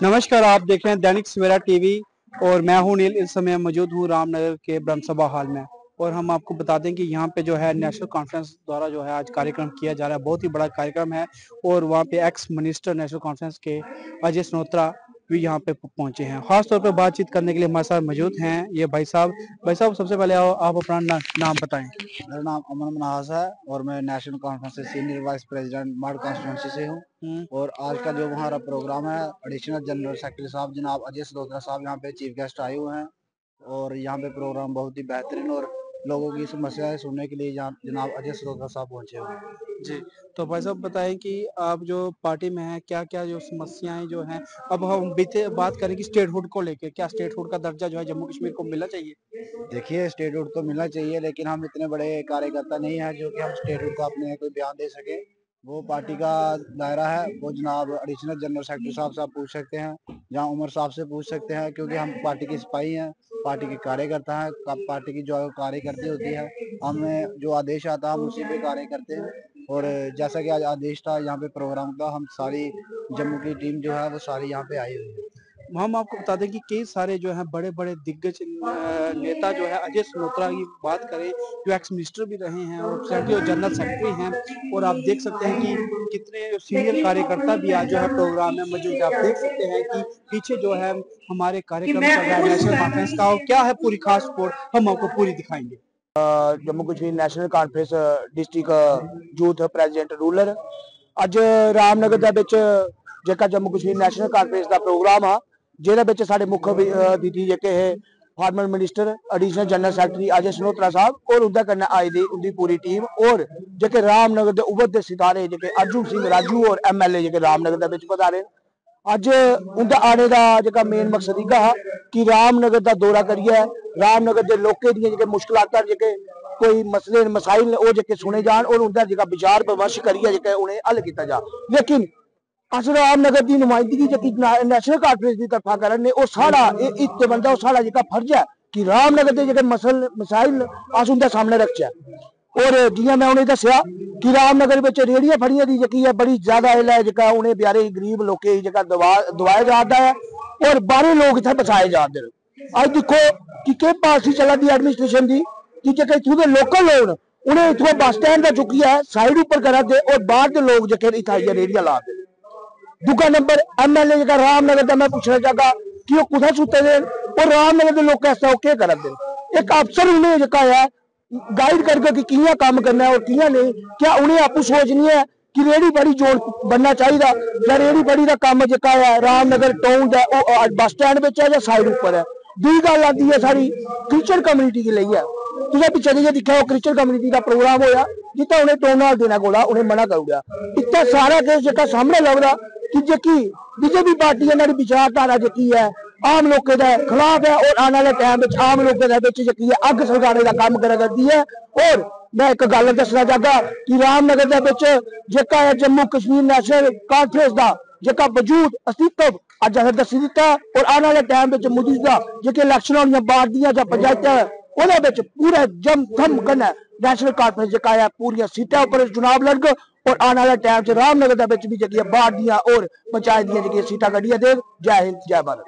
नमस्कार, आप देख रहे हैं दैनिक सवेरा टीवी और मैं हूं नील। इस समय मौजूद हूं रामनगर के ब्रह्म सभा हॉल में और हम आपको बता दें कि यहां पे जो है नेशनल कॉन्फ्रेंस द्वारा जो है आज कार्यक्रम किया जा रहा है। बहुत ही बड़ा कार्यक्रम है और वहां पे एक्स मिनिस्टर नेशनल कॉन्फ्रेंस के अजय स्नोत्रा भी यहां पे पहुंचे हैं। खास तौर पे बातचीत करने के लिए हमारे साथ मौजूद हैं ये भाई साहब सबसे पहले आप अपना नाम बताएं। मेरा नाम अमन मनास है और मैं नेशनल कॉन्फ्रेंस से सीनियर वाइस प्रेसिडेंट मार्ड कॉन्स्टिट्यूंसी से हूँ। और आज का जो हमारा प्रोग्राम है, एडिशनल जनरल सेक्रेटरी साहब जनाब अजय सलोत्रा साहब यहाँ पे चीफ गेस्ट आए हुए हैं और यहाँ पे प्रोग्राम बहुत ही बेहतरीन और लोगों की समस्याएं सुनने के लिए जनाब अजय सलोत्रा साहब पहुंचे हुए हैं। जी, तो भाई साहब बताएं कि आप जो पार्टी में हैं क्या-क्या जो समस्याएं जो हैं, अब हम बीते बात करें कि स्टेटहुड को लेके, क्या स्टेटहुड का दर्जा जो है जम्मू कश्मीर को मिलना चाहिए? देखिए, स्टेटहुड तो मिलना चाहिए, लेकिन हम इतने बड़े कार्यकर्ता नहीं हैं जो कि हम स्टेटहुड का अपने कोई बयान दे सके। वो पार्टी का दायरा है, वो जनाब एडिशनल जनरल सेक्रेटरी साहब से आप पूछ सकते हैं, जहाँ उमर साहब से पूछ सकते हैं, क्योंकि हम पार्टी के सिपाही हैं, पार्टी के कार्यकर्ता हैं। पार्टी की जो कार्यकर्ती होती है, हमें जो आदेश आता है हम उसी पे कार्य करते हैं। और जैसा कि आज आदेश था यहाँ पे प्रोग्राम का, हम सारी जम्मू की टीम जो है वो सारी यहाँ पे आई हुई है। हम आपको बता दें कि कई सारे जो हैं बड़े-बड़े दिग्गज नेता जो है अजय स्नोत्रा की बात करें, जो एक्स मिनिस्टर भी रहे हैं और सेक्रेटरी और जनरल सेक्रेटरी हैं और आप देख सकते हैं कि कितने सीनियर कार्यकर्ता भी आज जो है प्रोग्राम में मौजूद है। आप देख सकते हैं कि पीछे जो है हमारे कार्यक्रम चल रहा है नेशनल कॉन्फ्रेंस का, और क्या है पूरी खास रिपोर्ट हम आपको पूरी दिखाएंगे। Jammu Kashmir national conference district youth president rural अज रामनगर दे विच जेका जम्मू कश्मीर नेशनल कॉन्फ्रेंस का प्रोग्राम आ, जिहदे विच साडे मुख अतिथि जेके है former minister additional general secretary Ajay Snotra sahab और उनदे कन्नै आई दी उनकी पूरी टीम और जेके रामनगर दे उभरदे सितारे जेके अर्जुन सिंह राजू और MLA जेके रामनगर दे विच पधारे। अज उनका आने का जो मेन मकसद इगा हा कि रामनगर का दौरा करिए, रामनगर के लोगों दी जो मुश्किलात जो कोई मसले मसाइल ने वो जो सुने जान और उनका जो विचार विमर्श करिए जो उन्हें हल किया जा। लेकिन अस रामनगर की नुमाइंदगी जी नेशनल कॉन्फ्रेंस की तरफा करने वो साड़ा इतने बनता साड़ा जो फर्ज है कि रामनगर के जो मसल मसाइल अस उनके सामने रखचे। और जियां मैं उन्हें दसिया कि रामनगर में रेहड़ियां फड़ियां की जी है बड़ी ज्यादा जो उन्हें बेचारे गरीब लोगों जो दवाया जाता है और बाहरी लोग इतने बसाए जाते हैं। अज देखो कि पालिसी चला दी एडमिनिस्ट्रेशन की कि जो इतों के लोकल लोग उन्हें इतों बस स्टैंड का चुकी है साइड उपर करा दे और बाहर के लोग जो इतना आइए रेहड़ियां ला दे। दूसरा नंबर MLA जो रामनगर का मैं पूछना चाहता कि वो कुछ सुते दे और रामनगर के लोग ऐसा क्या करा दे। एक अफसर उन्हें जो है गाइड करके कि किया काम करना है और किया नहीं, क्या उन्हें आपू सोच नहीं है कि रेहड़ी बड़ी जोड़ बनना चाहिए या रेहड़ी बड़ी का काम जो है रामनगर टाउन का बस स्टैंड है या साइड उपर है। दूसरी गल आती है सारी क्रिश्चियन कम्युनिटी की लिए है। तुझे पिछले जो दिखा वो क्रिश्चियन कम्युनिटी का प्रोग्राम होया जितना उन्हें टोन हाल देने को उन्हें मना कर दिया। इतना सारा केस जो सामने लगता कि जी बीजेपी पार्टी इन्होंने विचारधारा जी है आम लोगों के खिलाफ है और आने वाले टाइम में आम लोगों के अग सलगाने का काम करा करती है। और मैं एक गल दसना चाहता कि रामनगर जो है जम्मू कश्मीर नेशनल कॉन्फ्रेंस का जो वजूद अस्तित्व अज असें दसी दिता और आने वाले टाइम में मौजूदा जो इलैक्शन होनी वार्डियां या पंचायत पूरे जम थम कन्नै नेशनल कॉन्फ्रेंस जो है पूरी सीटा पर चुनाव लड़ग और आने वाले टाइम से रामनगर भी जी वार्डियां और पंचायत दी सीटा कढ़िया दे। जय हिंद जय भारत।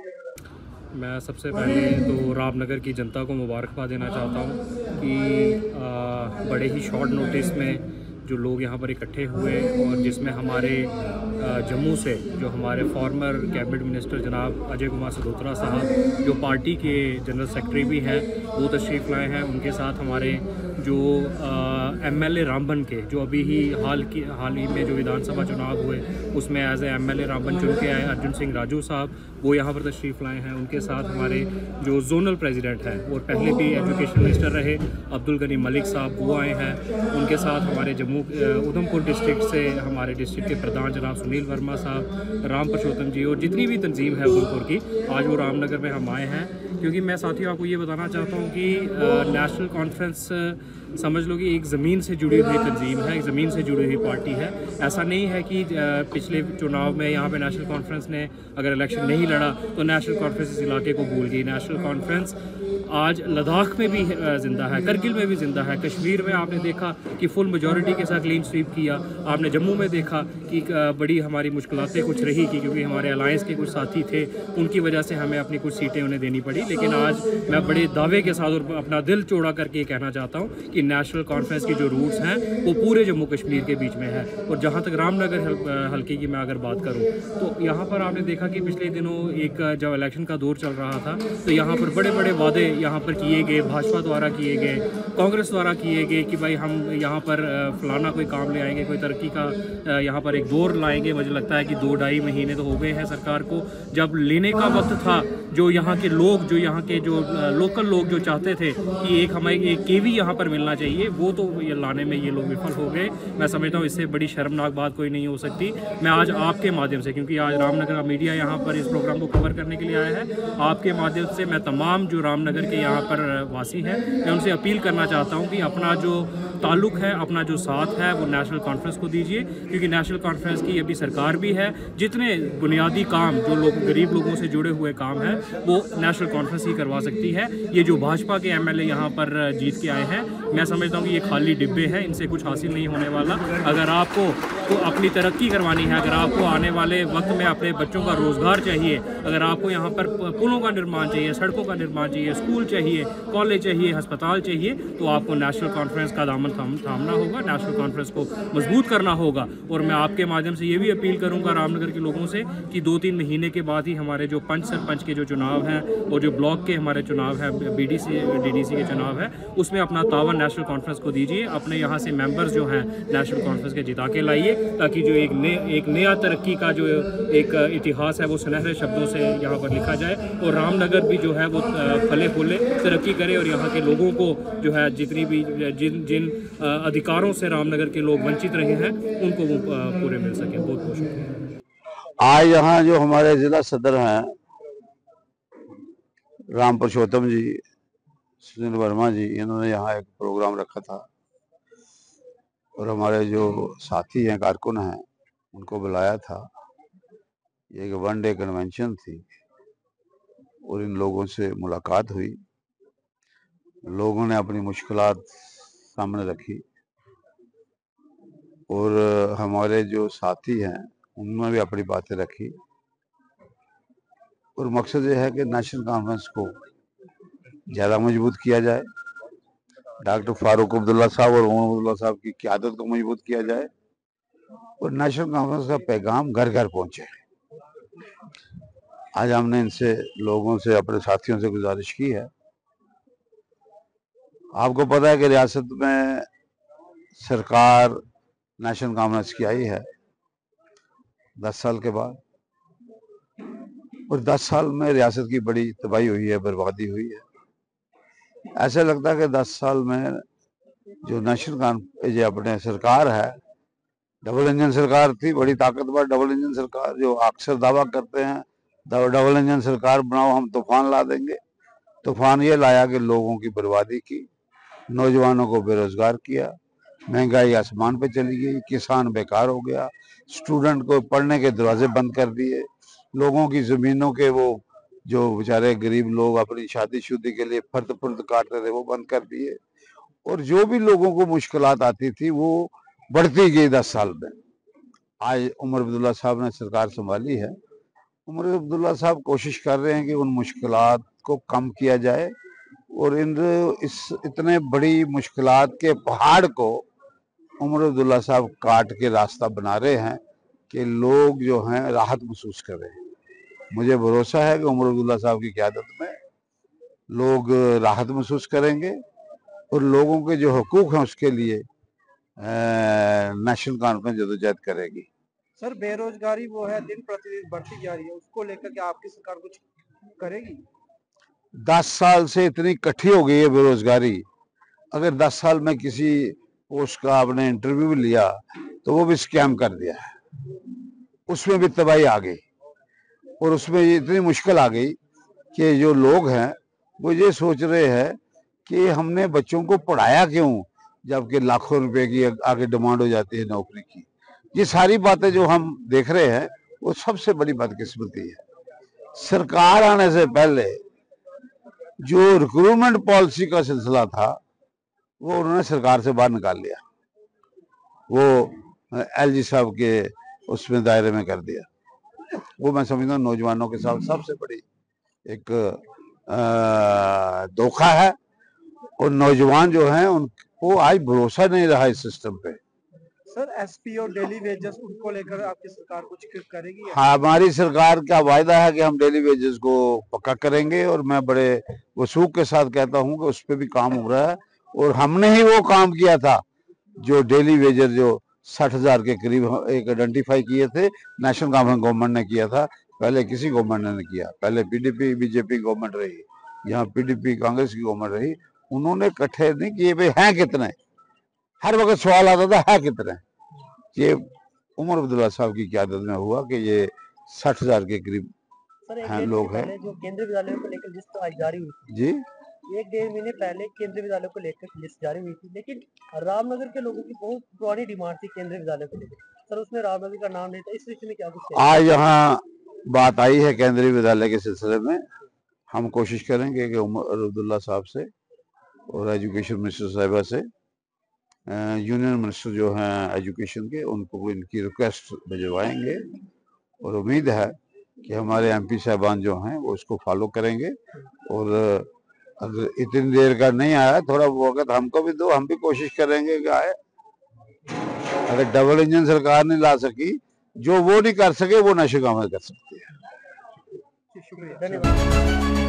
मैं सबसे पहले तो रामनगर की जनता को मुबारकबाद देना चाहता हूँ कि बड़े ही शॉर्ट नोटिस में जो लोग यहाँ पर इकट्ठे हुए और जिसमें हमारे जम्मू से जो हमारे फॉर्मर कैबिनेट मिनिस्टर जनाब अजय कुमार सलोत्रा साहब जो पार्टी के जनरल सेक्रेटरी भी हैं वो तशरीफ़ लाए हैं। उनके साथ हमारे जो MLA रामबन के जो अभी ही हाल ही में जो विधानसभा चुनाव हुए उसमें एज ए MLA रामबन चुन के आए अर्जुन सिंह राजू साहब वो यहाँ पर तशरीफ़ लाए हैं। उनके साथ हमारे जो जोनल प्रेसिडेंट हैं और पहले भी एजुकेशन मिनिस्टर रहे अब्दुल गनी मलिक साहब वो आए हैं। उनके साथ हमारे उधमपुर डिस्ट्रिक्ट से हमारे डिस्ट्रिक्ट के प्रधान जनाब सुनील वर्मा साहब, राम पुरुषोत्तम जी और जितनी भी तंजीम है उधमपुर की, आज वो रामनगर में हम आए हैं। क्योंकि मैं साथियों आपको ये बताना चाहता हूँ कि नेशनल कॉन्फ्रेंस समझ लो कि एक ज़मीन से जुड़ी हुई तंजीम है, एक ज़मीन से जुड़ी हुई पार्टी है। ऐसा नहीं है कि पिछले चुनाव में यहाँ पे नेशनल कॉन्फ्रेंस ने अगर इलेक्शन नहीं लड़ा तो नेशनल कॉन्फ्रेंस इस इलाके को भूल गई। नेशनल कॉन्फ्रेंस आज लद्दाख में भी ज़िंदा है, करगिल में भी ज़िंदा है, कश्मीर में आपने देखा कि फुल मेजॉरिटी के साथ क्लीन स्वीप किया, आपने जम्मू में देखा कि बड़ी हमारी मुश्किलातें कुछ रही कि क्योंकि हमारे अलायंस के कुछ साथी थे, उनकी वजह से हमें अपनी कुछ सीटें उन्हें देनी पड़ी। लेकिन आज मैं बड़े दावे के साथ और अपना दिल चौड़ा करके ये कहना चाहता हूँ कि नेशनल कॉन्फ्रेंस की जो रूट्स हैं वो पूरे जम्मू कश्मीर के बीच में है। और जहाँ तक रामनगर हल्के की मैं अगर बात करूँ तो यहाँ पर आपने देखा कि पिछले दिनों एक जब इलेक्शन का दौर चल रहा था तो यहाँ पर बड़े बड़े वादे यहाँ पर किए गए, भाजपा द्वारा किए गए, कांग्रेस द्वारा किए गए कि भाई हम यहाँ पर फलाना कोई काम ले आएंगे, कोई तरक्की का यहाँ पर एक दौर लाएंगे। मुझे लगता है कि 2-2.5 महीने तो हो गए हैं सरकार को। जब लेने का वक्त था जो यहाँ के लोग, जो यहाँ के जो लोकल लोग जो चाहते थे कि एक हमें एक केवी यहाँ पर मिलना चाहिए, वो तो ये लाने में ये लोग विफल हो गए। मैं समझता हूँ इससे बड़ी शर्मनाक बात कोई नहीं हो सकती। मैं आज आपके माध्यम से, क्योंकि आज रामनगर का मीडिया यहाँ पर इस प्रोग्राम को कवर करने के लिए आया है, आपके माध्यम से मैं तमाम जो रामनगर के यहाँ पर वासी हैं मैं उनसे अपील करना चाहता हूँ कि अपना जो ताल्लुक़ है, अपना जो साथ है वो नेशनल कॉन्फ्रेंस को दीजिए, क्योंकि नेशनल कॉन्फ्रेंस की अभी सरकार भी है। जितने बुनियादी काम जो लोग गरीब लोगों से जुड़े हुए काम हैं वो नेशनल कॉन्फ्रेंस ही करवा सकती है। ये जो भाजपा के एमएलए यहाँ पर जीत के आए हैं, मैं समझता हूँ कि ये खाली डिब्बे हैं, इनसे कुछ हासिल नहीं होने वाला। अगर आपको तो अपनी तरक्की करवानी है, अगर आपको आने वाले वक्त में अपने बच्चों का रोज़गार चाहिए, अगर आपको यहाँ पर पुलों का निर्माण चाहिए, सड़कों का निर्माण चाहिए, स्कूल चाहिए, कॉलेज चाहिए, अस्पताल चाहिए, तो आपको नेशनल कॉन्फ्रेंस का दामन थामना होगा, नेशनल कॉन्फ्रेंस को मजबूत करना होगा। और मैं आपके माध्यम से ये भी अपील करूँगा रामनगर के लोगों से कि 2-3 महीने के बाद ही हमारे जो पंच सरपंच के जो चुनाव हैं और जो ब्लॉक के हमारे चुनाव हैं, डीडीसी के चुनाव है, उसमें अपना तावन नेशनल कॉन्फ्रेंस को दीजिए। अपने यहाँ से मेंबर्स जो हैं नेशनल कॉन्फ्रेंस के जिता के लाइए, ताकि जो एक नया तरक्की का जो एक इतिहास है वो सुनहरे शब्दों से यहाँ पर लिखा जाए और रामनगर भी जो है वो फले फूले तरक्की करे और यहाँ के लोगों को जो है जितनी भी जिन अधिकारों से रामनगर के लोग वंचित रहे हैं उनको वो पूरे मिल सके। बहुत बहुत शुक्रिया। आज यहाँ जो हमारे जिला सदर हैं राम पुरुषोत्तम जी, सुनील वर्मा जी, इन्होंने यहाँ एक प्रोग्राम रखा था और हमारे जो साथी हैं, कारकुन हैं, उनको बुलाया था। ये एक 1 डे कन्वेंशन थी और इन लोगों से मुलाकात हुई। लोगों ने अपनी मुश्किलात सामने रखी और हमारे जो साथी हैं उन्होंने भी अपनी बातें रखी और मकसद ये है कि नेशनल कॉन्फ्रेंस को ज़्यादा मजबूत किया जाए, डॉक्टर फारूक अब्दुल्ला साहब और उमर अब्दुल्ला साहब की क़यादत को मजबूत किया जाए और नेशनल कॉन्फ्रेंस का पैगाम घर घर पहुंचे। आज हमने इनसे लोगों से, अपने साथियों से गुजारिश की है। आपको पता है कि रियासत में सरकार नेशनल कॉन्फ्रेंस की आई है 10 साल के बाद और 10 साल में रियासत की बड़ी तबाही हुई है, बर्बादी हुई है। ऐसा लगता है कि 10 साल में जो नेशनल कॉन्फ्रेंस जो अपने सरकार है, डबल इंजन सरकार थी, बड़ी ताकतवर डबल इंजन सरकार, जो अक्सर दावा करते हैं डबल इंजन सरकार बनाओ हम तूफान ला देंगे। तूफान ये लाया कि लोगों की बर्बादी की, नौजवानों को बेरोजगार किया, महंगाई आसमान पे चली गई, किसान बेकार हो गया, स्टूडेंट को पढ़ने के दरवाजे बंद कर दिए, लोगों की ज़मीनों के वो जो बेचारे गरीब लोग अपनी शादी के लिए फर्द काटते थे वो बंद कर दिए और जो भी लोगों को मुश्किलात आती थी वो बढ़ती गई 10 साल में। आज उमर अब्दुल्ला साहब ने सरकार संभाली है। उमर अब्दुल्ला साहब कोशिश कर रहे हैं कि उन मुश्किलात को कम किया जाए और इस इतने बड़ी मुश्किलात के पहाड़ को उमर अब्दुल्ला साहब काट के रास्ता बना रहे हैं कि लोग जो हैं राहत महसूस कर रहे हैं। मुझे भरोसा है कि उमर अब्दुल्ला साहब की क़यादत में लोग राहत महसूस करेंगे और लोगों के जो हुकूक हैं उसके लिए नेशनल कॉन्फ्रेंस जदोजहद करेगी। सर, बेरोजगारी वो है दिन प्रतिदिन बढ़ती जा रही है, उसको लेकर के आपकी सरकार कुछ करेगी? 10 साल से इतनी इकट्ठी हो गई है बेरोजगारी। अगर 10 साल में किसी पोस्ट का आपने इंटरव्यू भी लिया तो वो भी स्कैम कर दिया है, उसमें भी तबाही आ गई और उसमें इतनी मुश्किल आ गई कि जो लोग हैं वो ये सोच रहे हैं कि हमने बच्चों को पढ़ाया क्यों, जबकि लाखों रुपए की आगे डिमांड हो जाती है नौकरी की। ये सारी बातें जो हम देख रहे हैं वो सबसे बड़ी बदकिस्मती है। सरकार आने से पहले जो रिक्रूटमेंट पॉलिसी का सिलसिला था वो उन्होंने सरकार से बाहर निकाल लिया, वो एलजी साहब के उसमें दायरे में कर दिया। वो मैं समझता हूँ नौजवानों के साथ सबसे बड़ी एक धोखा है, और नौजवान जो हैं उनको आज भरोसा नहीं रहा इस सिस्टम पे। सर एसपी और डेली वेजेस उनको लेकर आपकी सरकार कुछ करेगी? हाँ, हमारी सरकार का वायदा है कि हम डेली वेजेस को पक्का करेंगे, और मैं बड़े वसूख के साथ कहता हूँ कि उस पर भी काम हो रहा है। और हमने ही वो काम किया था जो डेली वेजेस जो 60,000 के करीब एक आइडेंटिफाई किए थे, नेशनल कॉन्फ्रेंस गवर्नमेंट ने किया था, पहले किसी गवर्नमेंट ने नहीं किया। पहले पीडीपी बीजेपी गवर्नमेंट रही, यहाँ पीडीपी कांग्रेस की गवर्नमेंट रही, उन्होंने इकट्ठे नहीं किए भाई हैं कितने। हर वक्त सवाल आता था है कितने। ये उमर अब्दुल्ला साहब की क़यादत में हुआ कि ये 60,000 के करीब हैं लोग हैं। जो केंद्रीय विद्यालयों को लेकर लिस्ट आज जारी हुई थी जी, 1-1.5 महीने पहले केंद्रीय विद्यालयों को लेकर लिस्ट जारी हुई थी, लेकिन रामनगर के लोगों की बहुत पुरानी डिमांड थी केंद्रीय विद्यालय को लेकर। सर उसमें रामनगर का नाम नहीं था, इस विषय में क्या कुछ आज यहाँ बात आई है केंद्रीय विद्यालय के सिलसिले में। हम कोशिश करेंगे कि उमर अब्दुल्ला साहब से और एजुकेशन मिनिस्टर साहिबा से, यूनियन मिनिस्टर जो हैं एजुकेशन के, उनको इनकी रिक्वेस्ट भिजवाएंगे, और उम्मीद है कि हमारे एमपी साहबान जो हैं वो इसको फॉलो करेंगे। और अगर इतनी देर का नहीं आया, थोड़ा वक्त हमको भी दो, हम भी कोशिश करेंगे कि आए। अगर डबल इंजन सरकार नहीं ला सकी, जो वो नहीं कर सके वो नशे का अमल कर सकती है। धन्यवाद।